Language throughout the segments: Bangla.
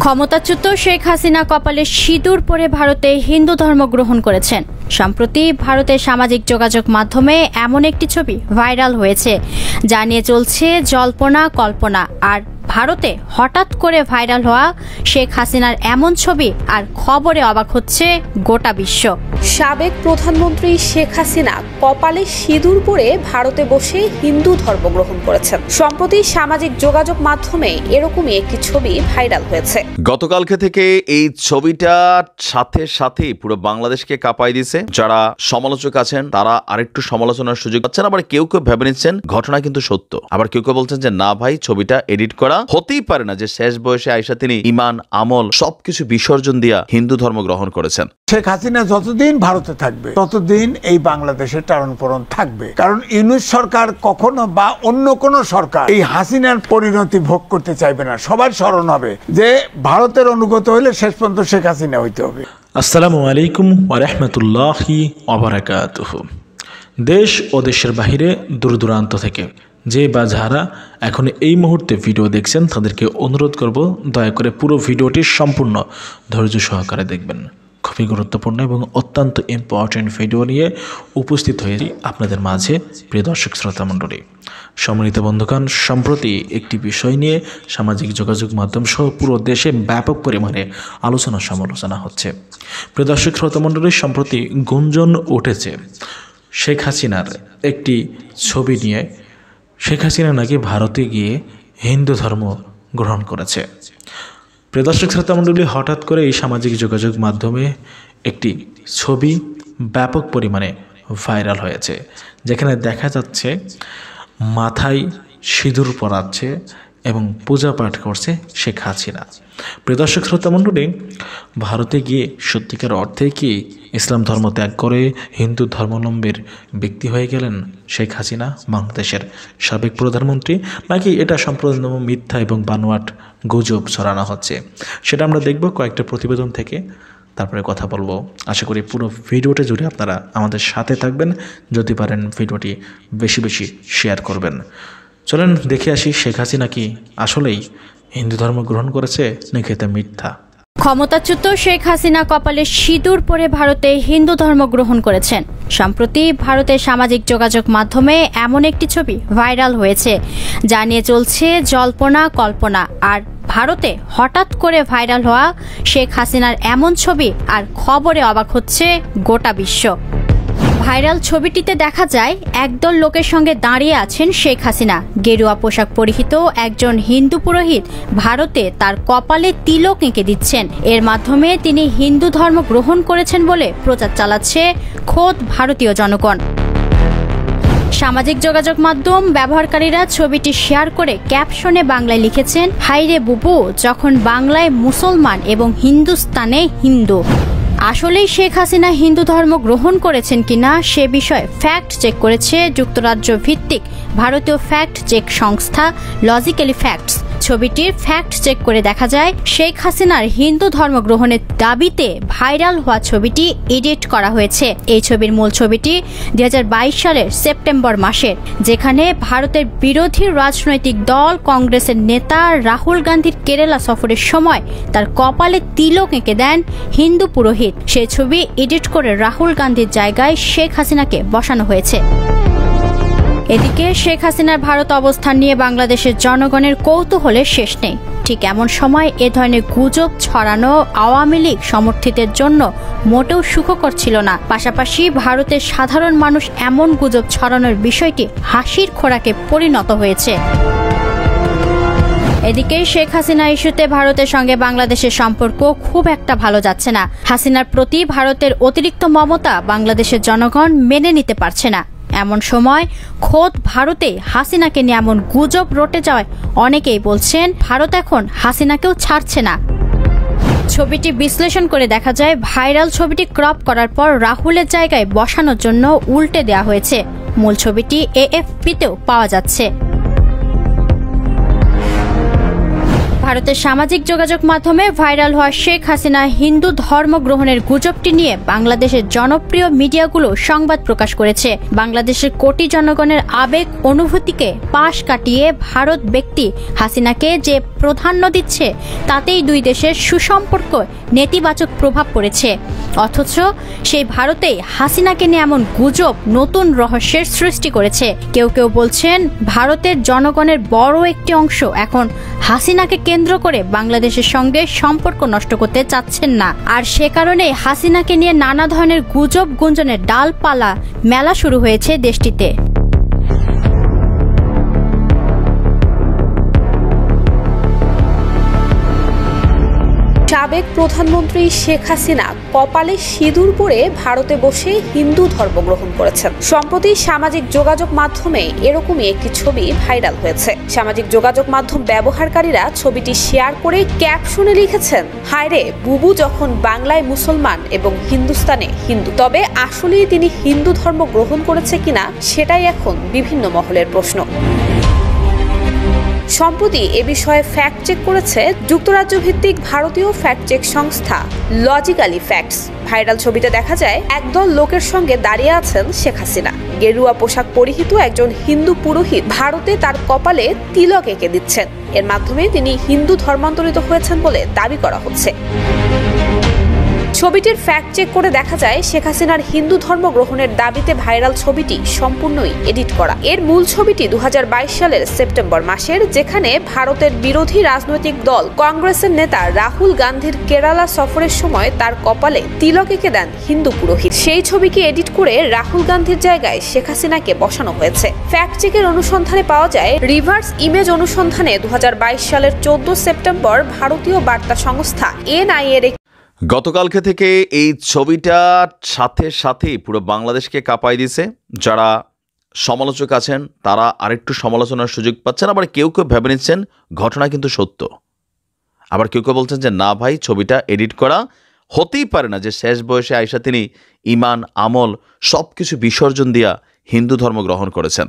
ক্ষমতাচ্যুত শেখ হাসিনা কপালে সিঁদুর পরে ভারতে হিন্দু ধর্ম গ্রহণ করেছেন। সম্প্রতি ভারতের সামাজিক যোগাযোগ মাধ্যমে এমন একটি ছবি ভাইরাল হয়েছে, যা নিয়ে চলছে জল্পনা কল্পনা। আর ভারতে হঠাৎ করে ভাইরাল হওয়া শেখ হাসিনার এমন ছবি আর খবরে অবাক হচ্ছে গোটা বিশ্ব। সাবেক প্রধানমন্ত্রী শেখ হাসিনা কপালে সিঁদুর পরে ভারতে বসে হিন্দু ধর্ম গ্রহণ করেছেন। সম্প্রতি সামাজিক যোগাযোগ মাধ্যমে এরকমই একটি ছবি ভাইরাল হয়েছে। গতকালকে থেকে এই ছবিটার সাথে সাথেই পুরো বাংলাদেশকে কাঁপাই দিয়েছে। যারা সমালোচক আছেন তারা আরেকটু সমালোচনার সুযোগ পাচ্ছেন, আবার কেউ কেউ ভেবে নিচ্ছেন ঘটনা কিন্তু সত্য, আবার কেউ কেউ বলছেন যে না ভাই, ছবিটা এডিট করা, হতেই পারে না যে শেষ বয়সে আইসা তিনি ইমান আমল সবকিছু বিসর্জন দিয়া হিন্দু ধর্ম গ্রহণ করেছেন। শেখ হাসিনা যতদিন ভারতে থাকবে ততদিন এই বাংলাদেশের টারণপোড়ণ থাকবে, কারণ ইউনূস সরকার কখনো বা অন্য কোন সরকার এই হাসিনার পরিণতি ভোগ করতে চাইবে না। সবার স্মরণ হবে যে ভারতের অনুগত হইলে শেষ পর্যন্ত শেখ হাসিনা হইতে হবে। আসসালামু আলাইকুম ওয়া রাহমাতুল্লাহি ওয়া বারাকাতুহু। দেশ ও দেশের বাহিরে দূর দূরান্ত থেকে যে বা যারা এখন এই মুহূর্তে ভিডিও দেখছেন তাদেরকে অনুরোধ করব, দয়া করে পুরো ভিডিওটি সম্পূর্ণ ধৈর্য সহকারে দেখবেন। খুবই গুরুত্বপূর্ণ এবং অত্যন্ত ইম্পর্টেন্ট ভিডিও নিয়ে উপস্থিত হয়েছি আপনাদের মাঝে। প্রিয় দর্শক শ্রোতা মণ্ডলী, সম্মানিত বন্ধুগণ, সম্প্রতি একটি বিষয় নিয়ে সামাজিক যোগাযোগ মাধ্যম সহ পুরো দেশে ব্যাপক পরিমাণে আলোচনা সমালোচনা হচ্ছে। প্রিয় দর্শক শ্রোতা মণ্ডলী, সম্প্রতি গুঞ্জন উঠেছে শেখ হাসিনার একটি ছবি নিয়ে। শেখ হাসিনা নাকি ভারতে গিয়ে হিন্দু ধর্ম গ্রহণ করেছে। প্রিয় দর্শক শ্রোতা মণ্ডলী, হঠাৎ করে এই সামাজিক যোগাযোগ মাধ্যমে একটি ছবি ব্যাপক পরিমাণে ভাইরাল হয়েছে, যেখানে দেখা যাচ্ছে মাথায় সিঁদুর পরাচ্ছে এবং পূজা পাঠ করছে শেখ হাসিনা। প্রিয় দর্শক শ্রোতা মণ্ডলী, ভারতে গিয়ে সত্যিকার অর্থে কি ইসলাম ধর্ম ত্যাগ করে হিন্দু ধর্মাবলম্বীর ব্যক্তি হয়ে গেলেন শেখ হাসিনা, বাংলাদেশের সাবেক প্রধানমন্ত্রী, নাকি এটা সম্পূর্ণ মিথ্যা এবং বানোয়াট গুজব ছড়ানো হচ্ছে? সেটা আমরা দেখব কয়েকটা প্রতিবেদন থেকে, তারপরে কথা বলবো। আশা করি পুরো ভিডিওটা জুড়ে আপনারা আমাদের সাথে থাকবেন। যদি পারেন ভিডিওটি বেশি বেশি শেয়ার করবেন। চলেন দেখে আসি শেখ হাসিনা কি আসলেই হিন্দু ধর্ম গ্রহণ করেছে নাকি এটা মিথ্যা। ক্ষমতাচ্যুত শেখ হাসিনা কপালে সিঁদুর পরে ভারতে হিন্দু ধর্ম গ্রহণ করেছেন। সম্প্রতি ভারতের সামাজিক যোগাযোগ মাধ্যমে এমন একটি ছবি ভাইরাল হয়েছে, যা নিয়ে চলছে জল্পনা কল্পনা। আর ভারতে হঠাৎ করে ভাইরাল হওয়া শেখ হাসিনার এমন ছবি আর খবরে অবাক হচ্ছে গোটা বিশ্ব। ভাইরাল ছবিটিতে দেখা যায় একদল লোকের সঙ্গে দাঁড়িয়ে আছেন শেখ হাসিনা। গেরুয়া পোশাক পরিহিত একজন হিন্দু পুরোহিত ভারতে তার কপালে তিলক এঁকে দিচ্ছেন। এর মাধ্যমে তিনি হিন্দু ধর্ম গ্রহণ করেছেন বলে প্রচার চালাচ্ছে খোদ ভারতীয় জনগণ। সামাজিক যোগাযোগ মাধ্যম ব্যবহারকারীরা ছবিটি শেয়ার করে ক্যাপশনে বাংলায় লিখেছেন, হাইরে বুবু, যখন বাংলায় মুসলমান এবং হিন্দুস্তানে হিন্দু। আসলেই শেখ হাসিনা হিন্দু ধর্ম গ্রহণ করেছেন কিনা সে বিষয়ে ফ্যাক্ট চেক করেছে যুক্তরাজ্য ভিত্তিক ভারতীয় ফ্যাক্ট চেক সংস্থা লজিক্যালি ফ্যাক্টস। ছবিটির ফ্যাক্ট চেক করে দেখা যায় শেখ হাসিনার হিন্দু ধর্ম গ্রহণের দাবিতে ভাইরাল হওয়া ছবিটি এডিট করা হয়েছে। এই ছবির মূল ছবিটি 2022 সালের সেপ্টেম্বর মাসের, যেখানে ভারতের বিরোধী রাজনৈতিক দল কংগ্রেসের নেতা রাহুল গান্ধীর কেরালা সফরের সময় তার কপালে তিলক এঁকে দেন হিন্দু পুরোহিত। সেই ছবি এডিট করে রাহুল গান্ধীর জায়গায় শেখ হাসিনাকে বসানো হয়েছে। এদিকে শেখ হাসিনার ভারত অবস্থান নিয়ে বাংলাদেশের জনগণের কৌতূহলের শেষ নেই। ঠিক এমন সময় এ ধরনের গুজব ছড়ানো আওয়ামী লীগ সমর্থিতের জন্য মোটেও সুখকর ছিল না। পাশাপাশি ভারতের সাধারণ মানুষ এমন গুজব ছড়ানোর বিষয়টি হাসির খোরাকে পরিণত হয়েছে। এদিকে শেখ হাসিনা ইস্যুতে ভারতের সঙ্গে বাংলাদেশের সম্পর্ক খুব একটা ভালো যাচ্ছে না। হাসিনার প্রতি ভারতের অতিরিক্ত মমতা বাংলাদেশের জনগণ মেনে নিতে পারছে না। এমন সময় খোদ ভারতে হাসিনাকে নিয়ে এমন গুজব রটে যাওয়ায় অনেকেই বলছেন ভারত এখন হাসিনাকেও ছাড়ছে না। ছবিটি বিশ্লেষণ করে দেখা যায় ভাইরাল ছবিটি ক্রপ করার পর রাহুলের জায়গায় বসানোর জন্য উল্টে দেওয়া হয়েছে। মূল ছবিটি AFP-তেও পাওয়া যাচ্ছে। ভারতের সামাজিক যোগাযোগ মাধ্যমে ভাইরাল হওয়া শেখ হাসিনা হিন্দু ধর্ম গ্রহণের গুজবটি নিয়ে বাংলাদেশের জনপ্রিয় মিডিয়াগুলো সংবাদ প্রকাশ করেছে। বাংলাদেশের কোটি জনগণের আবেগ অনুভূতিকে পাশ কাটিয়ে ভারত ব্যক্তি হাসিনাকে যে প্রাধান্য দিচ্ছে তাতেই দুই দেশের সুসম্পর্ক নেতিবাচক প্রভাব পড়েছে। অথচ সেই ভারতেই হাসিনাকে নিয়ে এমন গুজব নতুন রহস্যের সৃষ্টি করেছে। কেউ কেউ বলছেন ভারতের জনগণের বড় একটি অংশ এখন হাসিনাকে কেন্দ্র করে বাংলাদেশের সঙ্গে সম্পর্ক নষ্ট করতে চাচ্ছেন না, আর সে কারণে হাসিনাকে নিয়ে নানা ধরনের গুজব গুঞ্জনের ডালপালা মেলা শুরু হয়েছে দেশটিতে। সাবেক প্রধানমন্ত্রী শেখ হাসিনা কপালে সিঁদুর পরে ভারতে বসে হিন্দু ধর্ম গ্রহণ করেছেন। সম্প্রতি সামাজিক যোগাযোগ মাধ্যমে এরকমই একটি ছবি ভাইরাল হয়েছে। সামাজিক যোগাযোগ মাধ্যম ব্যবহারকারীরা ছবিটি শেয়ার করে ক্যাপশনে লিখেছেন, হায়রে বুবু যখন বাংলায় মুসলমান এবং হিন্দুস্তানে হিন্দু। তবে আসলেই তিনি হিন্দু ধর্ম গ্রহণ করেছে কিনা সেটাই এখন বিভিন্ন মহলের প্রশ্ন। সম্প্রতি এ বিষয়ে ফ্যাক্ট চেক করেছে যুক্তরাজ্য ভিত্তিক ভারতীয় ফ্যাক্ট চেক সংস্থা লজিক্যালি ফ্যাক্টস। ভাইরাল ছবিতে দেখা যায় একদল লোকের সঙ্গে দাঁড়িয়ে আছেন শেখ হাসিনা। গেরুয়া পোশাক পরিহিত একজন হিন্দু পুরোহিত ভারতে তার কপালে তিলক এঁকে দিচ্ছেন। এর মাধ্যমে তিনি হিন্দু ধর্মান্তরিত হয়েছেন বলে দাবি করা হচ্ছে। ছবিটির ফ্যাক্ট চেক করে দেখা যায় শেখ হাসিনার হিন্দু ধর্ম গ্রহণের দাবিতে ভাইরাল ছবিটি সম্পূর্ণই এডিট করা। এর মূল ছবিটি 2022 সালের সেপ্টেম্বর মাসের, যেখানে ভারতের বিরোধী রাজনৈতিক দল কংগ্রেসের নেতা রাহুল গান্ধীর কেরালা সফরের সময় তার কপালে তিলক এঁকে দেন হিন্দু পুরোহিত। সেই ছবিকে এডিট করে রাহুল গান্ধীর জায়গায় শেখ হাসিনাকে বসানো হয়েছে। ফ্যাক্ট চেকের অনুসন্ধানে পাওয়া যায়, রিভার্স ইমেজ অনুসন্ধানে 2022 সালের 14 সেপ্টেম্বর ভারতীয় বার্তা সংস্থা এনআই এর গতকালকে থেকে এই ছবিটার সাথে সাথেই পুরো বাংলাদেশকে কাঁপাই দিছে। যারা সমালোচক আছেন তারা আরেকটু সমালোচনার সুযোগ পাচ্ছেন, আবার কেউ কেউ ভেবে নিচ্ছেন ঘটনা কিন্তু সত্য, আবার কেউ কেউ বলছেন যে না ভাই ছবিটা এডিট করা, হতেই পারে না যে শেষ বয়সে আইসা তিনি ইমান আমল সব কিছু বিসর্জন দিয়া হিন্দু ধর্ম গ্রহণ করেছেন।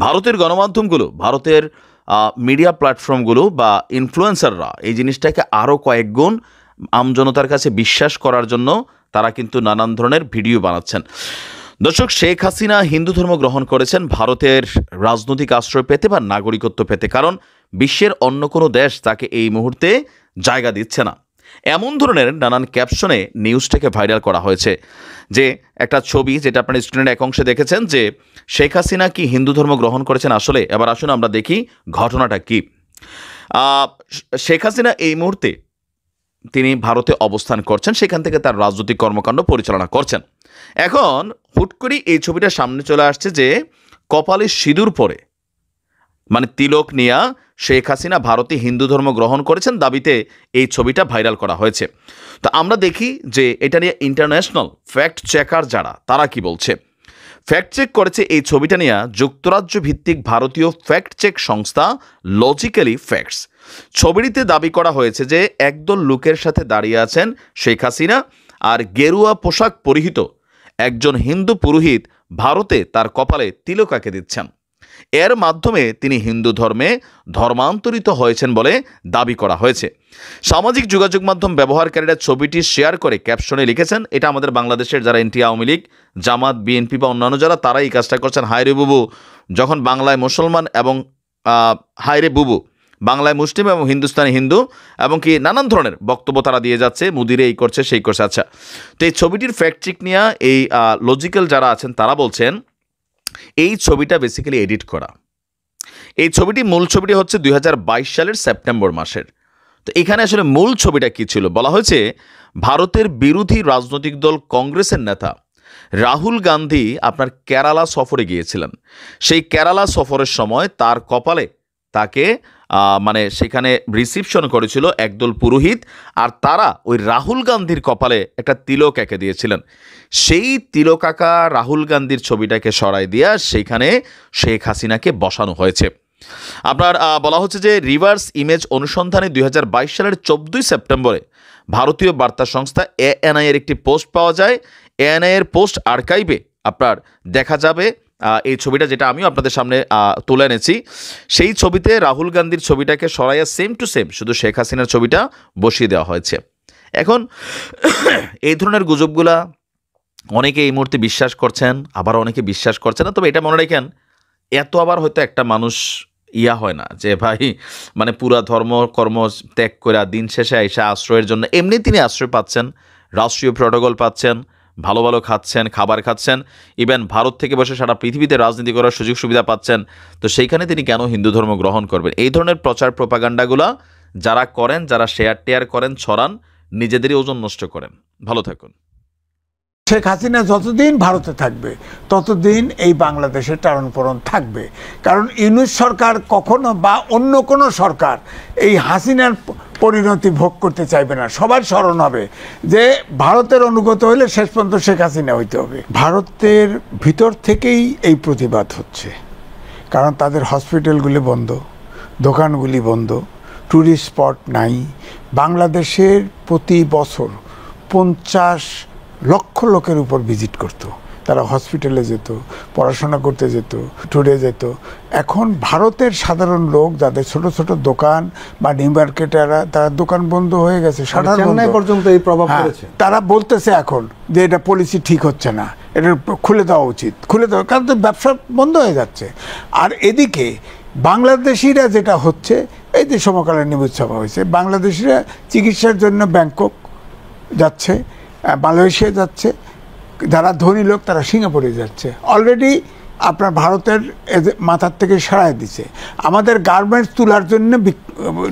ভারতের গণমাধ্যমগুলো, ভারতের মিডিয়া প্ল্যাটফর্মগুলো বা ইনফ্লুয়েন্সাররা এই জিনিসটাকে আরও কয়েক গুণ আমজনতার কাছে বিশ্বাস করার জন্য তারা কিন্তু নানান ধরনের ভিডিও বানাচ্ছেন। দর্শক, শেখ হাসিনা হিন্দু ধর্ম গ্রহণ করেছেন ভারতের রাজনৈতিক আশ্রয় পেতে বা নাগরিকত্ব পেতে, কারণ বিশ্বের অন্য কোনো দেশ তাকে এই মুহূর্তে জায়গা দিচ্ছে না। এমন ধরনের নানান ক্যাপশনে নিউজটাকে ভাইরাল করা হয়েছে, যে একটা ছবি যেটা আপনার স্ক্রিনের এক অংশে দেখেছেন, যে শেখ হাসিনা কি হিন্দু ধর্ম গ্রহণ করেছেন আসলে। এবার আসুন আমরা দেখি ঘটনাটা কি। শেখ হাসিনা এই মুহূর্তে তিনি ভারতে অবস্থান করছেন, সেখান থেকে তার রাজনৈতিক কর্মকাণ্ড পরিচালনা করছেন। এখন হুট করে এই ছবিটা সামনে চলে আসছে যে কপালে সিঁদুর পরে, মানে তিলক নিয়া শেখ হাসিনা ভারতে হিন্দু ধর্ম গ্রহণ করেছেন দাবিতে এই ছবিটা ভাইরাল করা হয়েছে। তো আমরা দেখি যে এটা নিয়ে ইন্টারন্যাশনাল ফ্যাক্ট চেকার যারা, তারা কি বলছে। ফ্যাক্ট চেক করেছে এই ছবিটা নিয়ে যুক্তরাজ্য ভিত্তিক ভারতীয় ফ্যাক্ট চেক সংস্থা লজিক্যালি ফ্যাক্টস। ছবিটিতে দাবি করা হয়েছে যে একদল লোকের সাথে দাঁড়িয়ে আছেন শেখ হাসিনা, আর গেরুয়া পোশাক পরিহিত একজন হিন্দু পুরোহিত ভারতে তার কপালে তিলক এঁকে দিচ্ছেন। এর মাধ্যমে তিনি হিন্দু ধর্মে ধর্মান্তরিত হয়েছেন বলে দাবি করা হয়েছে। সামাজিক যোগাযোগ মাধ্যম ব্যবহারকারীরা ছবিটি শেয়ার করে ক্যাপশনে লিখেছেন, এটা আমাদের বাংলাদেশের যারা এনটি আওয়ামী লীগ, জামাত, বিএনপি বা অন্যান্য যারা, তারা এই কাজটা করছেন। হায়রে বুবু যখন বাংলায় মুসলমান এবং হায়রে বুবু বাংলায় মুসলিম এবং হিন্দুস্তানি হিন্দু, এবং কি নানান ধরনের বক্তব্য তারা দিয়ে যাচ্ছে, মুদিরে এই করছে সেই করছে। আচ্ছা, তো এই ছবিটির ফ্যাক্ট চেক নিয়ে এই লজিক্যাল যারা আছেন তারা বলছেন এই ছবিটা বেসিক্যালি এডিট করা। এই ছবিটি, মূল ছবিটি হচ্ছে 2022 সালের সেপ্টেম্বর মাসের। তো এখানে আসলে মূল ছবিটা কি ছিল বলা হয়েছে, ভারতের বিরোধী রাজনৈতিক দল কংগ্রেসের নেতা রাহুল গান্ধী আপনার কেরালা সফরে গিয়েছিলেন। সেই কেরালা সফরের সময় তার কপালে তাকে মানে সেখানে রিসিপশন করেছিল একদল পুরোহিত, আর তারা ওই রাহুল গান্ধীর কপালে একটা তিলক এঁকে দিয়েছিলেন। সেই তিলক আঁকা রাহুল গান্ধীর ছবিটাকে সরাই দিয়া সেইখানে শেখ হাসিনাকে বসানো হয়েছে। আপনার বলা হচ্ছে যে রিভার্স ইমেজ অনুসন্ধানে 2022 সালের 14 সেপ্টেম্বরে ভারতীয় বার্তা সংস্থা এএনআই এর একটি পোস্ট পাওয়া যায়। এএনআই এর পোস্ট আর্কাইভে আপনার দেখা যাবে এই ছবিটা যেটা আমিও আপনাদের সামনে তুলে এনেছি, সেই ছবিতে রাহুল গান্ধীর ছবিটাকে সরাইয়া সেম টু সেম শুধু শেখ হাসিনার ছবিটা বসিয়ে দেওয়া হয়েছে। এখন এই ধরনের গুজবগুলা অনেকে এই মুহূর্তে বিশ্বাস করছেন, আবার অনেকে বিশ্বাস করছেন না। তবে এটা মনে রাখেন, এত আবার হয়তো একটা মানুষ হয় না যে ভাই মানে পুরা ধর্ম কর্ম ত্যাগ করে দিন শেষে এসে আশ্রয়ের জন্য এমনি তিনি আশ্রয় পাচ্ছেন, রাষ্ট্রীয় প্রোটোকল পাচ্ছেন, ভালো ভালো খাচ্ছেন, খাবার খাচ্ছেন, ইভেন ভারত থেকে বসে সারা পৃথিবীতে রাজনীতি করার সুযোগ সুবিধা পাচ্ছেন। তো সেইখানে তিনি কেন হিন্দু ধর্ম গ্রহণ করবেন? এই ধরনের প্রচার প্রপাগান্ডাগুলা যারা করেন, যারা শেয়ার করেন, ছড়ান, নিজেদেরই ওজন নষ্ট করেন। ভালো থাকুন। শেখ হাসিনা যতদিন ভারতে থাকবে ততদিন এই বাংলাদেশের টারণপোড়ণ থাকবে। কারণ ইউনূস সরকার কখনো বা অন্য কোনো সরকার এই হাসিনার পরিণতি ভোগ করতে চাইবে না। সবার স্মরণ হবে যে ভারতের অনুগত হলে শেষ পর্যন্ত শেখ হাসিনা হইতে হবে। ভারতের ভিতর থেকেই এই প্রতিবাদ হচ্ছে, কারণ তাদের হসপিটালগুলি বন্ধ, দোকানগুলি বন্ধ, ট্যুরিস্ট স্পট নাই। বাংলাদেশের প্রতি বছর 50 লক্ষ লোকের উপর ভিজিট করত, তারা হসপিটালে যেত, পড়াশোনা করতে যেত, ট্যুরে যেত। এখন ভারতের সাধারণ লোক যাদের ছোট ছোট দোকান বা নিউ মার্কেটাররা, তারা দোকান বন্ধ হয়ে গেছে, চেন্নাই পর্যন্ত এই প্রভাব পড়েছে। তারা বলতেছে এখন যে এটা পলিসি ঠিক হচ্ছে না, এটা খুলে দেওয়া উচিত, খুলে দেওয়া, কারণ তো ব্যবসা বন্ধ হয়ে যাচ্ছে। আর এদিকে বাংলাদেশিরা যেটা হচ্ছে, এই যে সমকালীন নিউজ সভা হয়েছে, বাংলাদেশিরা চিকিৎসার জন্য ব্যাংকক যাচ্ছে, মালয়েশিয়া যাচ্ছে, যারা ধনী লোক তারা সিঙ্গাপুরে যাচ্ছে। অলরেডি আপনার ভারতের মাথার থেকে সরাই দিছে। আমাদের গার্মেন্টস তুলার জন্য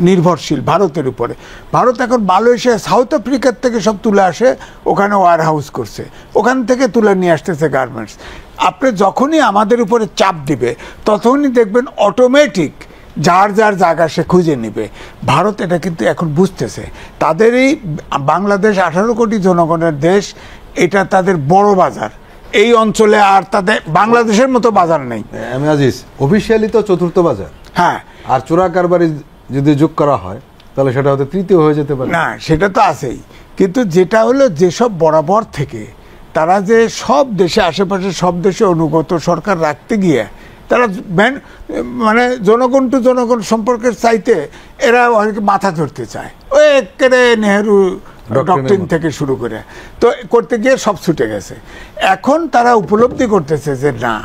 নির্ভরশীল ভারতের উপরে। ভারত এখন মালয়েশিয়া, সাউথ আফ্রিকার থেকে সব তুলে আসে, ওখানে ওয়ার হাউস করছে, ওখান থেকে তুলে নিয়ে আসতেছে গার্মেন্টস। আপনি যখনই আমাদের উপরে চাপ দিবে তখনই দেখবেন অটোমেটিক যার যার জায়গা সে খুঁজে নেবে। ভারত এটা কিন্তু এখন বুঝতেছে, তাদেরই বাংলাদেশ 18 কোটি জনগণের দেশ, এটা তাদের বড় বাজার। এই অঞ্চলে আর তাদের বাংলাদেশের মতো বাজার নেই। আমি আজিজ, অফিসিয়ালি তো চতুর্থ বাজার, হ্যাঁ, আর চোরা কারবারি যদি যোগ করা হয় তাহলে সেটা হয়তো তৃতীয় হয়ে যেতে পারে। না, সেটা তো আছেই, কিন্তু যেটা হলো যেসব বরাবর থেকে তারা যে সব দেশে, আশেপাশে সব দেশে অনুগত সরকার রাখতে গিয়ে তারা মানে জনগণ টু জনগণ সম্পর্কের চাইতে এরা অনেকে মাথা ধরতে চায়, ওই একেবারে নেহেরু ডক্টরিন থেকে শুরু করে তো করতে গিয়ে সব ছুটে গেছে। এখন তারা উপলব্ধি করতেছে যে না,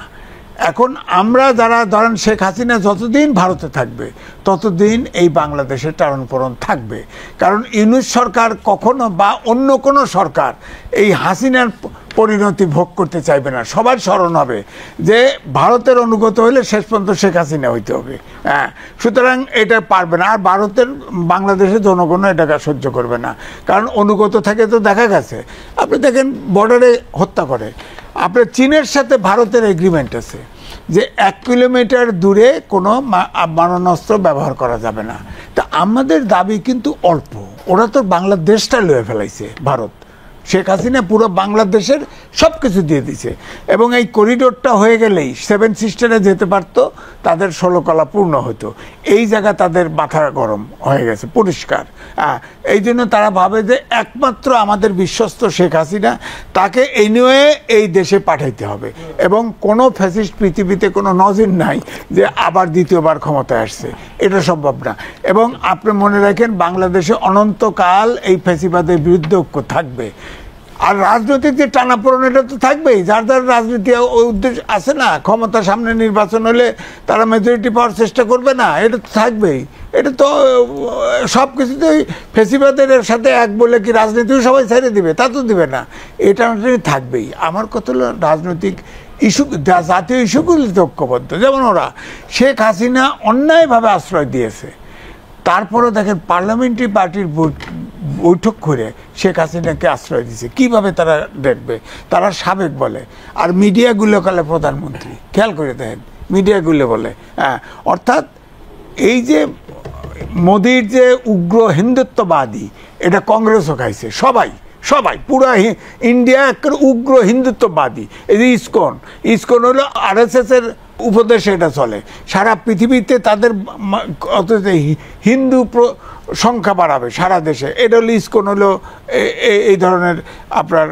এখন আমরা যারা ধরেন শেখ হাসিনা যতদিন ভারতে থাকবে ততদিন এই বাংলাদেশের টারণপোড়ণ থাকবে। কারণ ইউনূস সরকার কখনো বা অন্য কোনো সরকার এই হাসিনার পরিণতি ভোগ করতে চাইবে না। সবার স্মরণ হবে যে ভারতের অনুগত হলে শেষ পর্যন্ত শেখ হাসিনা হইতে হবে। হ্যাঁ, সুতরাং এটা পারবে না। আর ভারতের বাংলাদেশের জনগণও এটাকে সহ্য করবে না, কারণ অনুগত থাকে তো দেখা গেছে। আপনি দেখেন বর্ডারে হত্যা করে। আপনার চীনের সাথে ভারতের এগ্রিমেন্ট আছে যে 1 কিলোমিটার দূরে কোনো মারণাস্ত্র ব্যবহার করা যাবে না। তা আমাদের দাবি কিন্তু অল্প, ওরা তো বাংলাদেশটা লয়ে ফেলাইছে ভারত। শেখ হাসিনা পুরো বাংলাদেশের সব কিছু দিয়ে দিছে, এবং এই করিডোরটা হয়ে গেলেই 7 সিস্টারে যেতে পারতো, তাদের ষোলকলা পূর্ণ হতো। এই জায়গা তাদের মাথা গরম হয়ে গেছে পরিষ্কার। এই জন্য তারা ভাবে যে একমাত্র আমাদের বিশ্বস্ত শেখ হাসিনা, তাকে এই নিয়ে এই দেশে পাঠাইতে হবে। এবং কোনো ফ্যাসিস্ট পৃথিবীতে কোনো নজির নাই যে আবার দ্বিতীয়বার ক্ষমতায় আসছে, এটা সম্ভব না। এবং আপনি মনে রাখেন, বাংলাদেশে অনন্তকাল এই ফ্যাসিবাদের বিরুদ্ধে ঐক্য থাকবে। আর রাজনৈতিক যে টানাপোড়েন, এটা তো থাকবেই। যার যার রাজনীতি উদ্দেশ্য আছে না, ক্ষমতা সামনে নির্বাচন হলে তারা মেজরিটি পাওয়ার চেষ্টা করবে না, এটা তো থাকবেই। এটা তো সব কিছুতেই ফেসিবাদের সাথে এক বলে কি রাজনীতিও সবাই ছেড়ে দিবে? তা তো দিবে না, এটা থাকবেই। আমার কথা হলো রাজনৈতিক ইস্যু, জাতীয় ইস্যুগুলিতে ঐক্যবদ্ধ। যেমন ওরা শেখ হাসিনা অন্যায়ভাবে আশ্রয় দিয়েছে, তারপরও দেখেন পার্লামেন্টারি পার্টির বৈঠক করে শেখ হাসিনাকে আশ্রয় দিয়েছে। কিভাবে তারা দেখবে? তারা সাবেক বলে, আর মিডিয়াগুলো কালে প্রধানমন্ত্রী। খেয়াল করে দেখেন, মিডিয়াগুলো বলে। হ্যাঁ, অর্থাৎ এই যে মোদির যে উগ্র হিন্দুত্ববাদী, এটা কংগ্রেসও খাইছে। সবাই পুরা ইন্ডিয়া একটা উগ্র হিন্দুত্ববাদী। এই যে ইসকন হলো RSS এর উপদেশে এটা চলে সারা পৃথিবীতে। তাদের হিন্দু সংখ্যা বাড়াবে সারা দেশে। এটা হলো ইসকন, হলো এই ধরনের আপনার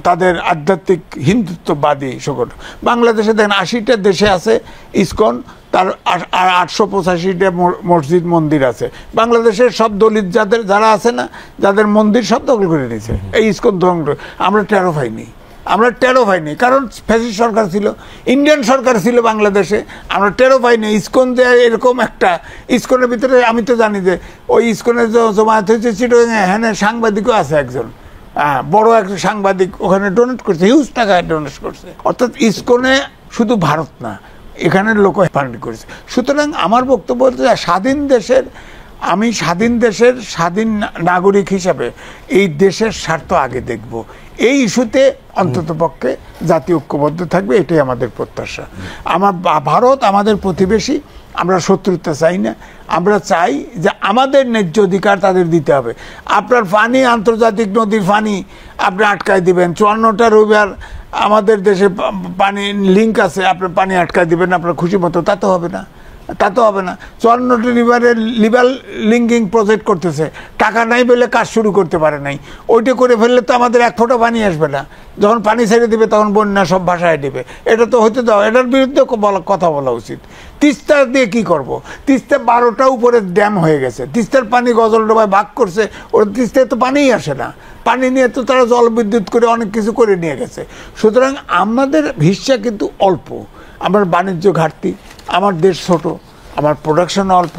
তাদের আধ্যাত্মিক হিন্দুত্ববাদী সংগঠন। বাংলাদেশে দেখেন 80টা দেশে আছে ইসকন, তার আর 885টা মসজিদ মন্দির আছে। বাংলাদেশের সব দলিত যারা আছে না, যাদের মন্দির সব দখল করে নিয়েছে এই ইসকন ধ্বংস। আমরা টেরো পাইনি, কারণ ফ্যাসিস্ট সরকার ছিল, ইন্ডিয়ান সরকার ছিল বাংলাদেশে, আমরা টেরো পাইনি। ইসকন যে এরকম একটা, ইসকনের ভিতরে আমি তো জানি যে ওই ইসকনের জমায়েত হয়েছে চিটাগাং, এখানে সাংবাদিকও আছে একজন, বড় একটা সাংবাদিক ওখানে ডোনেট করছে, হিউজ টাকা ডোনেট করছে। অর্থাৎ ইসকনে শুধু ভারত না, এখানের লোক ফান্ড করেছে। সুতরাং আমার বক্তব্য হচ্ছে আমি স্বাধীন দেশের স্বাধীন নাগরিক হিসাবে এই দেশের স্বার্থ আগে দেখব। এই ইস্যুতে অন্তত পক্ষে জাতীয় ঐক্যবদ্ধ থাকবে, এটাই আমাদের প্রত্যাশা। ভারত আমাদের প্রতিবেশী, আমরা শত্রুতা চাই না, আমরা চাই যে আমাদের ন্যায্য অধিকার তাদের দিতে হবে। আপনার পানি, আন্তর্জাতিক নদীর পানি আপনি আটকায় দিবেন, 54টা রবিবার আমাদের দেশে পানি লিঙ্ক আছে, আপনার পানি আটকায় দিবেন আপনার খুশি মতো, তা তো হবে না। 54টি লিভার লিঙ্কিং প্রজেক্ট করতেছে, টাকা নাই বলে কাজ শুরু করতে পারে নাই। ওইটা করে ফেললে তো আমাদের এক ফোঁটা পানি আসবে না। যখন পানি ছেড়ে দিবে তখন বন্যা সব ভাষায় দেবে। এটা তো হতে দাও, এটার বিরুদ্ধে কথা বলা উচিত। তিস্তা দিয়ে কি করব? তিস্তা 12টা উপরে ড্যাম হয়ে গেছে, তিস্তার পানি গজলডোবায় ভাগ করছে, ওর তিস্তায় তো পানিই আসে না। পানি নিয়ে তো তারা জলবিদ্যুৎ করে অনেক কিছু করে নিয়ে গেছে। সুতরাং আমাদের হিস্সা কিন্তু অল্প, আমার বাণিজ্য ঘাটতি, আমার দেশ ছোট, আমার প্রোডাকশন অল্প,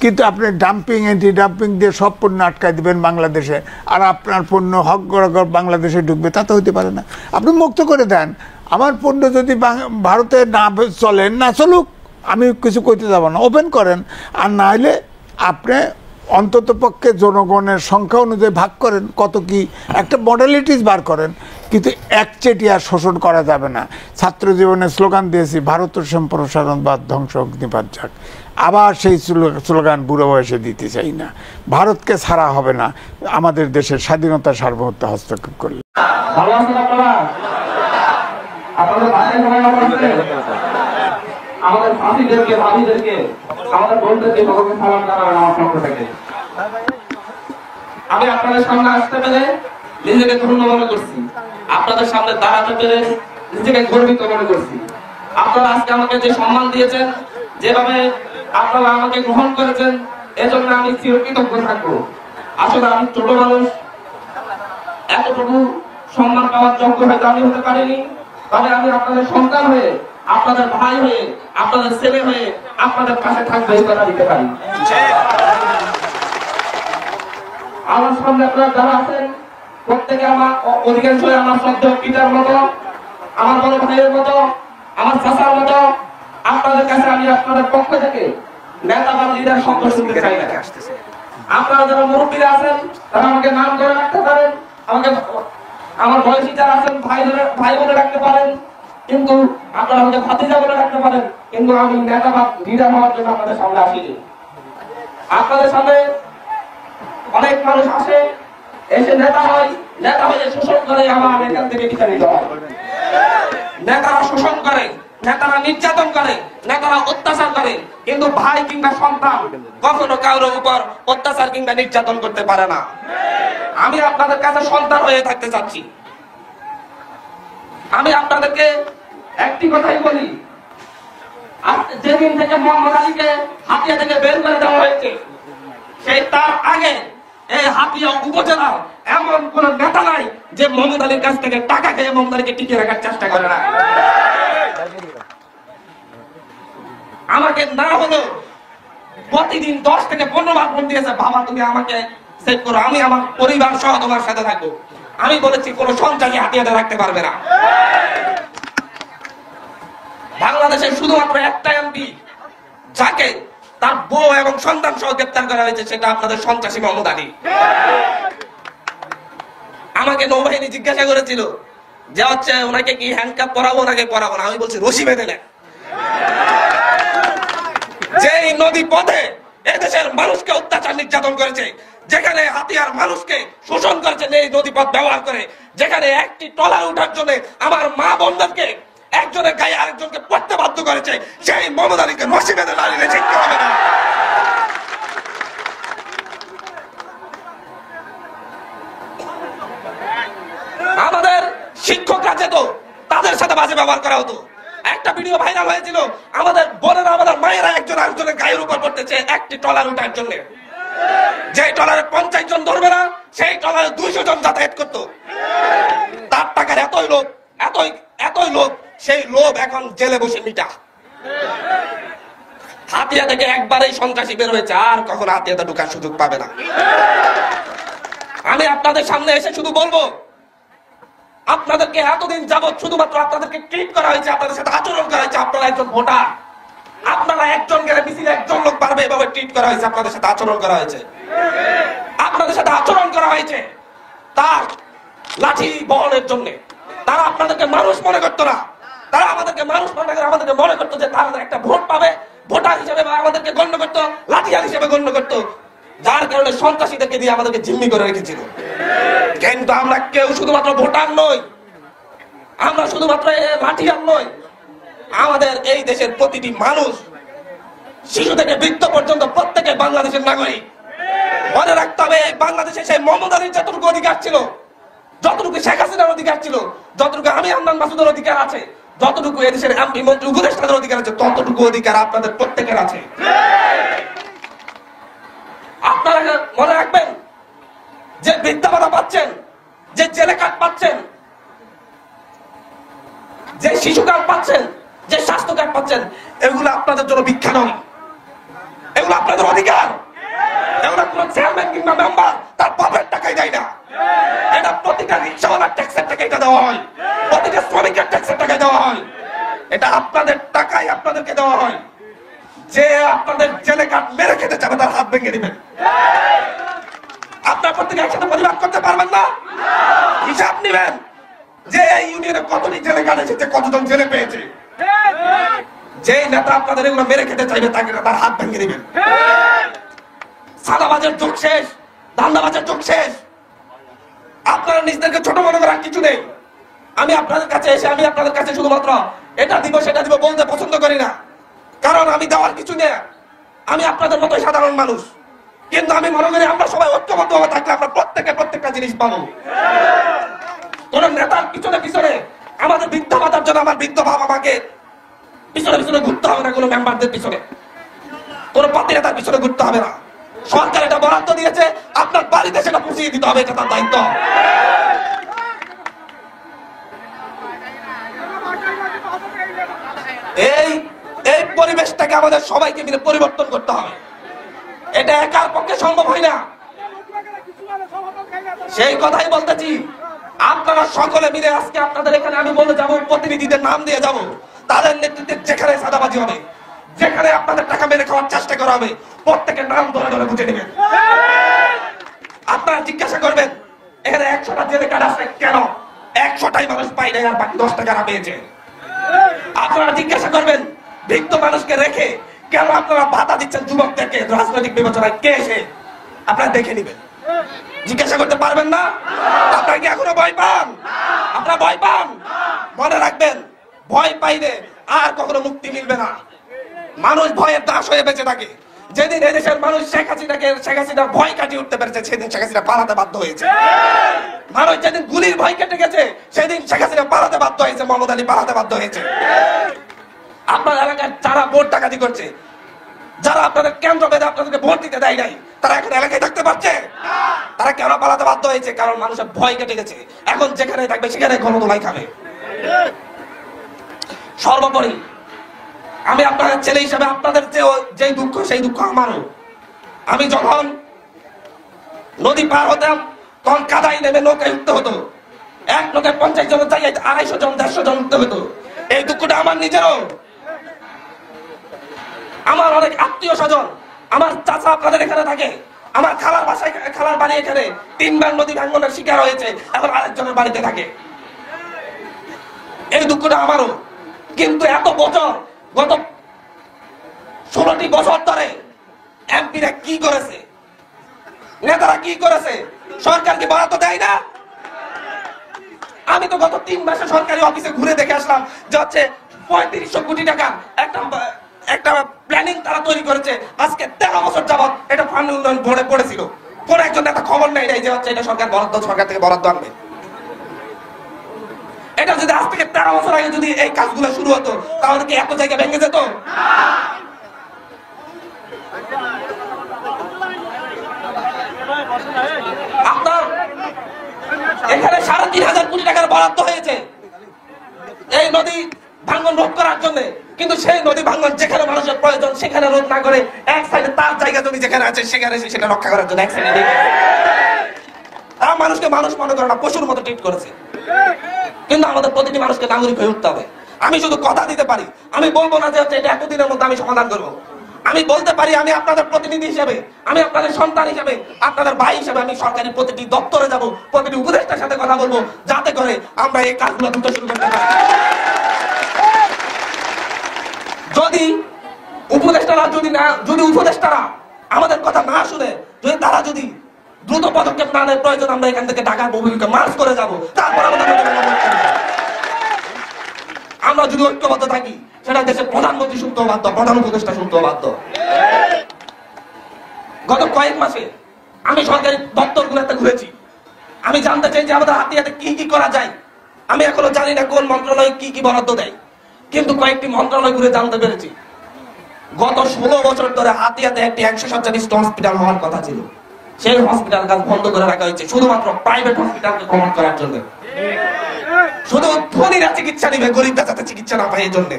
কিন্তু আপনি ডাম্পিং অ্যান্টি ডাম্পিং দিয়ে সব পণ্য আটকায় দেবেন বাংলাদেশে, আর আপনার পণ্য হক গড়াগড় বাংলাদেশে ঢুকবে, তা তো হতে পারে না। আপনি মুক্ত করে দেন, আমার পণ্য যদি ভারতে না চলে, না চলুক, আমি কিছু করতে যাব না, ওপেন করেন। আর না হলে আপনি অন্তত পক্ষে জনগণের সংখ্যা অনুযায়ী ভাগ করেন, কত কি একটা মডেলিটিস বার করেন, কিন্তু একচেটিয়া শোষণ করা যাবে না। ছাত্র জীবনে স্লোগান দিয়েছি, ভারতের সম্প্রসারণবাদ ধ্বংস অগ্নিপাত যাক। আবার সেই স্লোগান বুড়ো বয়সে দিতে চাই না। ভারতকে ছাড়া হবে না আমাদের দেশের স্বাধীনতা সার্বভৌমত্ব হস্তক্ষেপ করলে। আমাদের সাথীদেরকে, ভাবিদেরকে, আমাদের বোনদেরকে ভগবান সালাম জানাবেন আমার পক্ষ থেকে। আমি আপনাদের সামনে আসতে পেরে নিজেকে ধন্য মনে করছি, আপনাদের সামনে দাঁড়াতে পেরে নিজেকে গর্বিত মনে করছি। আপনারা আজকে আমাকে যে সম্মান দিয়েছেন, যেভাবে আপনারা আমাকে গ্রহণ করেছেন, এজন্য আমি চিরকৃতজ্ঞ থাকবো। আসলে আমি ছোট মানুষ, এতটুকু সম্মান পাওয়ার যোগ্য হয়তো আমি হতে পারিনি, তবে আমি আপনাদের সন্তান হয়ে, আপনাদের ভাই হয়ে, আপনাদের ছেলে হয়ে আপনাদের পাশে থাকবে, এই কথা দিতে পারি। আমার সামনে আপনারা যারা আছেন প্রত্যেকে আমার অধিকাংশ আমার শ্রদ্ধেয় পিতার মতো, আমার বড় ভাইয়ের মতো, আমার চাচার মতো। আপনাদের কাছে আমি আপনাদের পক্ষ থেকে নেতা বা লিডার শব্দ শুনতে চাই না। আপনারা যারা মুরব্বীরা আছেন তারা আমাকে নাম ধরে রাখতে পারেন, আমাকে আমার বয়সী যারা আছেন ভাই বলে রাখতে পারেন, কিন্তু আপনারা আমাকে ভাতিজা বলে রাখতে পারেন, কিন্তু আমি নেতা বা লিডার হওয়ার জন্য আপনাদের সামনে আসিনি। আপনাদের সামনে অনেক মানুষ আসে, এসে নেতা হয়ে শোষণ করে, আমার এখান থেকে বিতাড়িত হয়। নেতারা শোষণ করে, নেতারা নির্যাতন করে, নেতারা অত্যাচার করে, কিন্তু ভাই কিংবা সন্তান কখনো কারোর উপর অত্যাচার কিংবা নির্যাতন করতে পারে না। আমি আপনাদের কাছে সন্তান হয়ে থাকতে চাচ্ছি। আমি আপনাদেরকে একটি কথাই বলি, যেদিন থেকে মোহাম্মদ আলীকে হাতিয়া থেকে বের করে দেওয়া হয়েছে, সেই তার আগে এই হাতিয়া উপজেলার এমন কোন নেতা নাই যে মোহাম্মদ আলীর কাছ থেকে টাকা খেয়ে মোহাম্মদ আলীকে টিকিয়ে রাখার চেষ্টা করে না। আমাকে না হলো প্রতিদিন 10 থেকে 15 বার ফোন দিয়েছে, বাবা তুমি আমাকে সেভ করো, আমি আমার পরিবার সহ তোমার সাথে থাকবো। আমি বলেছি কোন সন্ত্রাসী হাতিয়াতে রাখতে পারবে না। বাংলাদেশের শুধুমাত্র একটা এমপি যাকে তার বউ এবং সন্তান সহ গ্রেপ্তার করা হয়েছে, সেটা আপনাদের সন্ত্রাসী মোহাম্মদ আলী। আমাকে নৌবাহিনী জিজ্ঞাসা করেছিল যে হচ্ছে ওনাকে কি হ্যান্ডকাপ পরাবো নাকি পরাবো না, আমি বলছি রশি বেঁধে নেন। যেই নদী পথে এদেশের মানুষকে অত্যাচার নির্যাতন করেছে, যেখানে হাতিয়ার মানুষকে শোষণ করেছে এই নদীপথ ব্যবহার করে, যেখানে একটি ট্রলার উঠার জন্য আমার মা বোনদেরকে একজনের গায়ে আরেকজনকে পড়তে বাধ্য করেছে, সেই মোহাম্মদ আলীকে রশি বেঁধে দাঁড়িয়ে শিখতে হবে না। শিক্ষকরা যেত, তাদের সাথে বাজে ব্যবহার করা হতো। একটা ভিডিও ভাইরাল হয়েছিল, আমাদের বোনেরা, আমাদের মায়েরা একজন আরেকজনের গায়ের উপর পড়তেছে একটি ট্রলার উঠার জন্য। যে ট্রলারে 50 জন ধরবে না, সেই ট্রলারে 200 জন যাতায়াত করতো। তার টাকার এতই লোভ, এতই লোভ, সেই লোভ এখন জেলে বসে মিটা। হাতিয়া থেকে একবারেই সন্ত্রাসী বের হয়েছে, আর কখনো হাতিয়াতে ঢোকার সুযোগ পাবে না। আমি আপনাদের সামনে এসে শুধু বলবো, আপনাদেরকে এতদিন যাবৎ শুধুমাত্র আপনাদেরকে ট্রিট করা হয়েছে, আপনাদের সাথে আচরণ করা হয়েছে। আপনারা একজন ভোটার, আপনারা একজন গেলে মিছিলে একজন লোক পারবে, এভাবে ট্রিট করা হয়েছে, আপনাদের সাথে আচরণ করা হয়েছে। আপনাদের সাথে আচরণ করা হয়েছে তার লাঠি বহনের জন্য। তারা আপনাদেরকে মানুষ মনে করতো না, তারা আমাদেরকে মানুষ মনে করে আমাদেরকে মনে করতো যে তারা একটা ভোট পাবে, ভোটার হিসেবে আমাদেরকে গণ্য করতো, লাঠিয়াল হিসেবে গণ্য করতো, যার কারণে সন্ত্রাসীদেরকে দিয়ে আমাদেরকে জিম্মি করে রেখেছিল। কিন্তু আমরা কেউ শুধুমাত্র ভোটার নই, আমরা শুধুমাত্র লাঠিয়াল নই, আমাদের এই দেশের প্রতিটি মানুষ, শিশু থেকে বৃদ্ধ পর্যন্ত প্রত্যেকে বাংলাদেশের নাগরিক। মনে রাখতে হবে, বাংলাদেশে সেই মোহাম্মদ আলীর যতটুকু অধিকার ছিল, যতটুকু শেখ হাসিনার অধিকার ছিল, যতটুকু আমি আন্নান মাসুদের অধিকার আছে, যতটুকু এদেশের এমপি মন্ত্রী উপদেষ্টাদের অধিকার আছে, ততটুকু অধিকার আপনাদের প্রত্যেকের আছে। আপনারা মনে রাখবেন, যে বৃদ্ধা ভাতা পাচ্ছেন, যে জেলে কার্ড পাচ্ছেন, যে শিশু কার্ড পাচ্ছেন, যে স্বাস্থ্য কার্ড পাচ্ছেন, এগুলো আপনাদের জন্য ভিক্ষা নয়, এগুলো আপনাদের অধিকার। এগুলো কোন চেয়ারম্যান কিংবা মেম্বার তার বাপের টাকায় দেয় না, এটা প্রতিটা রিক্সাওয়ালার ট্যাক্সের টাকা এটা দেওয়া হয়, প্রতিটা শ্রমিকের ট্যাক্সের টাকা দেওয়া হয়, এটা আপনাদের টাকায় আপনাদেরকে দেওয়া হয়। যে আপনাদের জেলে কাঠ মেরে খেতে চাবে তার হাত ভেঙে দিবেন। আপনার প্রত্যেকে একসাথে প্রতিবাদ করতে পারবেন না, হিসাব নিবেন যে এই ইউনিয়নে কতটি জেলে কাঠ এসেছে, কতজন জেলে পেয়েছে। যে নেতা আপনাদের এগুলো মেরে খেতে চাইবে তাকে তার হাত ভেঙে দিবেন। সাদাবাজের যুগ শেষ, ধান্দাবাজের যুগ শেষ। আপনারা নিজেদেরকে ছোট মনে করার কিছু নেই। আমি আপনাদের কাছে এসে আমি আপনাদের কাছে শুধুমাত্র এটা দিব সেটা দিব বলতে পছন্দ করি না, কারণ আমি দেওয়ার কিছু নেই। আমি আপনাদের মতোই সাধারণ মানুষ, কিন্তু আমি মনে করি আমরা সবাই ঐক্যবদ্ধভাবে থাকলে আমরা প্রত্যেকটা জিনিস পাবো। কোন নেতার পিছনে পিছনে আমাদের বৃদ্ধ ভাতার জন্য আমার বৃদ্ধ বাবা মাকে পিছনে পিছনে ঘুরতে হবে না, কোন মেম্বারদের পিছনে, কোন পার্টি নেতার পিছনে ঘুরতে হবে না। সরকার এটা বরাদ্দ দিয়েছে, আপনার বাড়িতে সেটা পৌঁছিয়ে দিতে হবে, এটা তার দায়িত্ব। এই পরিবেশটাকে আমাদের সবাইকে মিলে পরিবর্তন করতে হবে, এটা একার পক্ষে সম্ভব হয় না। সেই কথাই বলতেছি, আপনারা সকলে মিলে আজকে আপনাদের এখানে আমি বলে যাব, প্রতিনিধিদের নাম দিয়ে যাব, তাদের নেতৃত্বে যেখানে সাদাবাজি হবে, যেখানে আপনাদের টাকা মেরে খাওয়ার চেষ্টা করা হবে, প্রত্যেকের নাম ধরে ধরে বুঝে নেবেন। আপনারা জিজ্ঞাসা করবেন এখানে 100টা জেলে কার্ড আছে কেন, 100টাই মানুষ পাই নাই আর বাকি 10টা কারা পেয়েছে। আপনারা জিজ্ঞাসা করবেন বৃদ্ধ মানুষকে রেখে কেন আপনারা ভাতা দিচ্ছেন যুবকদেরকে, রাজনৈতিক বিবেচনায় কে এসে আপনারা দেখে নিবেন। জিজ্ঞাসা করতে পারবেন না? আপনারা কি এখনো ভয় পান? আপনারা ভয় পান? মনে রাখবেন, ভয় পাইলে আর কখনো মুক্তি মিলবে না। মানুষ ভয়ের দাস হয়ে বেঁচে থাকে। যেদিন এদেশের মানুষ শেখ হাসিনার ভয় কাটিয়ে উঠতে পেরেছে, সেদিন শেখ হাসিনা পালাতে বাধ্য হয়েছে। মানুষ যেদিন গুলির ভয় কেটে গেছে, সেদিন শেখ হাসিনা পালাতে বাধ্য হয়েছে, মোহাম্মদ আলী পালাতে বাধ্য হয়েছে। আপনার এলাকার যারা ভোট ডাকাতি করছে, যারা আপনাদের কেন্দ্র বেঁধে আপনাদেরকে ভোট দিতে দেয় নাই, তারা এখন এলাকায় থাকতে পারছে? তারা কেন পালাতে বাধ্য হয়েছে? কারণ মানুষের ভয় কেটে গেছে। এখন যেখানে থাকবে সেখানে গণদোলাই খাবে। সর্বোপরি আমি আপনাদের ছেলে হিসেবে আপনাদের যে দুঃখ, সেই দুঃখ আমারও। আমি যখন নদী পার হতাম তখন কাদায় নেমে নৌকায় উঠতে হতো, এক নৌকায় 50 জনের জায়গায় 250 জন 150 জন উঠতে হতো। এই দুঃখটা আমার নিজেরও। আমার অনেক আত্মীয় স্বজন, আমার চাচা আপনাদের এখানে থাকে, আমার খালার বাসায়, খালার বাড়ি এখানে 3 বার নদী ভাঙ্গনের শিকার হয়েছে, এখন আরেকজনের বাড়িতে থাকে। এই দুঃখটা আমারও। কিন্তু এত বছর, গত 16টি বছর ধরে এমপিরা কি করেছে, নেতারা কি করেছে? সরকার কি বরাদ্দ দেয় না? আমি তো গত 3 মাসে সরকারি অফিসে ঘুরে দেখে আসলাম যে হচ্ছে 3500 কোটি টাকা একটা প্ল্যানিং তারা তৈরি করেছে। আজকে 13 বছর যাবত এটা ফান্ড উন্নয়ন বোর্ডে পড়েছিল, কোন একজন নেতা খবর নেই যে হচ্ছে এটা সরকার থেকে বরাদ্দ আনবে। এটা যদি আজ থেকে 13 বছর আগে যদি এই কাজগুলো শুরু হতো তাহলে কি এত জায়গা ভেঙে যেত? আপনার এখানে 3,500 কোটি টাকার বরাদ্দ হয়েছে এই নদী ভাঙন রোধ করার জন্য, কিন্তু সেই নদী ভাঙন যেখানে মানুষের প্রয়োজন সেখানে রোধ না করে এক সাইডে তার জায়গা জমি যেখানে আছে সেখানে সেটা রক্ষা করার জন্য এক সাইডে তারা মানুষকে মানুষ মনে করে না, পশুর মতো ট্রিট করেছে। কিন্তু আমাদের প্রতিটি মানুষকে নাগরিক হয়ে উঠতে হবে। আমি শুধু কথা দিতে পারি, আমি বলবো না যে এটা এতদিনের মধ্যে আমি সমাধান করবো। আমি বলতে পারি আমি আপনাদের প্রতিনিধি হিসেবে, আমি আপনাদের সন্তান হিসেবে, আপনাদের ভাই হিসেবে আমি সরকারি প্রতিটি দপ্তরে যাব, প্রতিটি উপদেষ্টার সাথে কথা বলবো, যাতে করে আমরা এই কাজগুলো দ্রুত শুরু করতে পারি। যদি উপদেষ্টারা আমাদের কথা না শুনে, যদি তারা যদি দ্রুত পদক্ষেপ না নেয়, প্রয়োজন আমরা এখান থেকে ঢাকার বহুমুখীকে মার্চ করে যাব। তারপর আমরা যদি ঐক্যবদ্ধ থাকি, সেটা দেশের প্রধানমন্ত্রী শুনতেও বাধ্য, প্রধান উপদেষ্টা শুনতেও বাধ্য। গত কয়েক মাসে আমি সরকারি দপ্তরগুলোতে ঘুরেছি, আমি জানতে চাই যে আমাদের হাতে হাতে কি কি করা যায়। আমি এখনো জানি না কোন মন্ত্রণালয় কি কি বরাদ্দ দেয়, কিন্তু কয়েকটি মন্ত্রণালয় ঘুরে জানতে পেরেছি গত 16 বছর ধরে হাতে হাতে একটি 100 শয্যা বিশিষ্ট হসপিটাল হওয়ার কথা ছিল, সেই হসপিটাল কাজ বন্ধ করে রাখা হয়েছে শুধুমাত্র প্রাইভেট হসপিটালকে প্রমোট করার জন্য। শুধু ধনীরা চিকিৎসা নিবে, গরিবরা যাতে চিকিৎসা না পায় এই জন্য।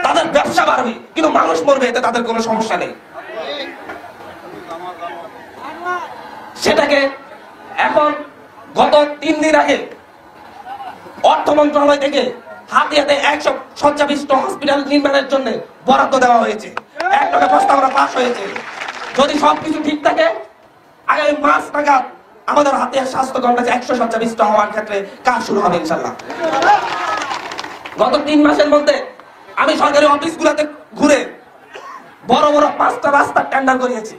তাদের ব্যবসা বাড়বে কিন্তু মানুষ মরবে, এতে তাদের কোনো সমস্যা নেই। সেটাকে এখন গত 3 দিন আগে অর্থ মন্ত্রণালয় থেকে হাতে হাতে 100 শয্যা বিশিষ্ট হসপিটাল নির্মাণের জন্য বরাদ্দ দেওয়া হয়েছে। 1 টাকা প্রস্তাবনা পাস হয়েছে। যদি সবকিছু ঠিক থাকে আগামী মাস নাগাদ আমাদের হাতে স্বাস্থ্য কমপ্লেক্স 100 শয্যা বিশিষ্ট হওয়ার ক্ষেত্রে কাজ শুরু হবে ইনশাআল্লাহ। গত 3 মাসের মধ্যে আমি সরকারি অফিসগুলোতে ঘুরে বড় বড় 5টা রাস্তা টেন্ডার করিয়েছি,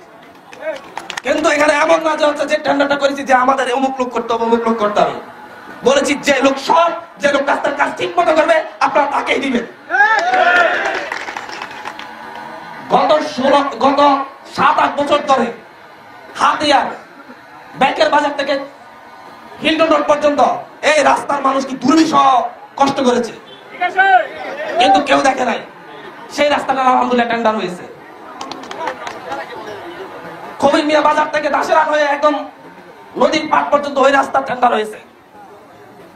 কিন্তু এখানে এমন না যে হচ্ছে যে টেন্ডারটা করেছি যে আমাদের অমুক লোক করতে হবে অমুক লোক করতে হবে। বলেছি যে লোক রাস্তার কাজ ঠিক মতো করবে আপনারা তাকেই দিবেন। গত 7-8 বছর ধরে হাতিয়ার ব্যাংকের বাজার থেকে হিলটন রোড পর্যন্ত এই রাস্তার মানুষ কি দুর্বিষহ কষ্ট করেছে, কিন্তু কেউ দেখে নাই। সেই রাস্তাটা আলহামদুলিল্লাহ টেন্ডার হয়েছে। কবির মিয়া বাজার থেকে দাসেরহাট হয়ে একদম নদীর পাট পর্যন্ত ওই রাস্তা টেন্ডার হয়েছে।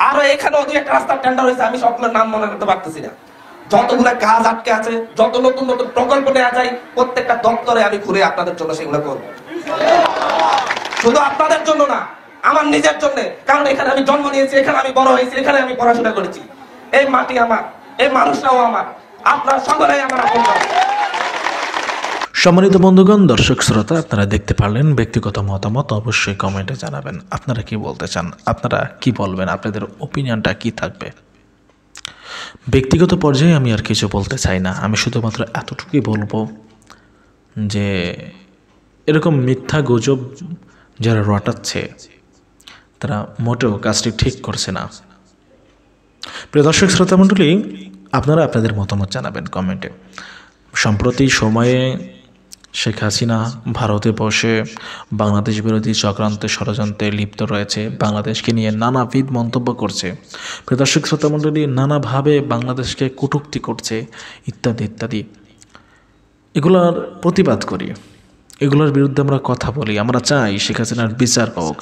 আরো এখানেও 2-1 রাস্তার টেন্ডার হয়েছে, আমি সবগুলোর নাম মনে করতে পারতেছি না। যতগুলো কাজ আটকে আছে, যত নতুন নতুন প্রকল্প নেওয়া যায়, প্রত্যেকটা দপ্তরে আমি ঘুরে আপনাদের জন্য সেগুলো করবো। শুধু আপনাদের জন্য না, আমার নিজের জন্য, কারণ এখানে আমি জন্ম নিয়েছি, এখানে আমি বড় হয়েছি, এখানে আমি পড়াশোনা করেছি। এই মাটি আমার, এই মানুষরাও আমার, আপনারা সকলেই আমার আপনজন। সম্মানিত বন্ধুগণ, দর্শক শ্রোতা, আপনারা দেখতে পারলেন। ব্যক্তিগত মতামত অবশ্যই কমেন্টে জানাবেন। আপনারা কি বলতে চান, আপনারা কি বলবেন, আপনাদের ওপিনিয়নটা কি থাকবে। ব্যক্তিগত পর্যায়ে আমি আর কিছু বলতে চাই না। আমি শুধুমাত্র এতটুকুই বলবো যে এরকম মিথ্যা গুজব যারা রটাচ্ছে তারা মোটেও কাজটি ঠিক করছে না। প্রিয় দর্শক শ্রোতা মণ্ডলী, আপনারা আপনাদের মতামত জানাবেন কমেন্টে। সম্প্রতি সময়ে শেখ হাসিনা ভারতে বসে বাংলাদেশ বিরোধী চক্রান্তে ষড়যন্ত্রে লিপ্ত রয়েছে, বাংলাদেশকে নিয়ে নানাবিধ মন্তব্য করছে। প্রিয় দর্শক শ্রোতা মণ্ডলী, নানাভাবে বাংলাদেশকে কটূক্তি করছে ইত্যাদি ইত্যাদি। এগুলোর প্রতিবাদ করি, এগুলোর বিরুদ্ধে আমরা কথা বলি। আমরা চাই শেখ হাসিনার বিচার হোক,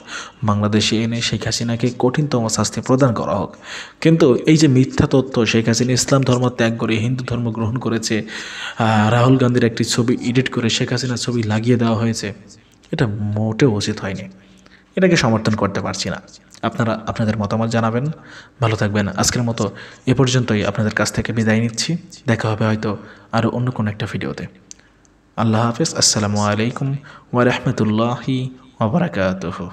বাংলাদেশে এনে শেখ হাসিনাকে কঠিনতম শাস্তি প্রদান করা হোক। কিন্তু এই যে মিথ্যা তথ্য, শেখ হাসিনা ইসলাম ধর্ম ত্যাগ করে হিন্দু ধর্ম গ্রহণ করেছে, রাহুল গান্ধীর একটি ছবি এডিট করে শেখ হাসিনার ছবি লাগিয়ে দেওয়া হয়েছে, এটা মোটেও উচিত হয়নি। এটাকে সমর্থন করতে পারছি না। আপনারা আপনাদের মতামত জানাবেন। ভালো থাকবেন। আজকের মতো এ পর্যন্তই, আপনাদের কাছ থেকে বিদায় নিচ্ছি। দেখা হবে হয়তো আরও অন্য কোনো একটা ভিডিওতে। আল্লাহ হাফেজ। আসসালামু আলাইকুম ওয়া রাহমাতুল্লাহি ওয়া বারাকাতুহু।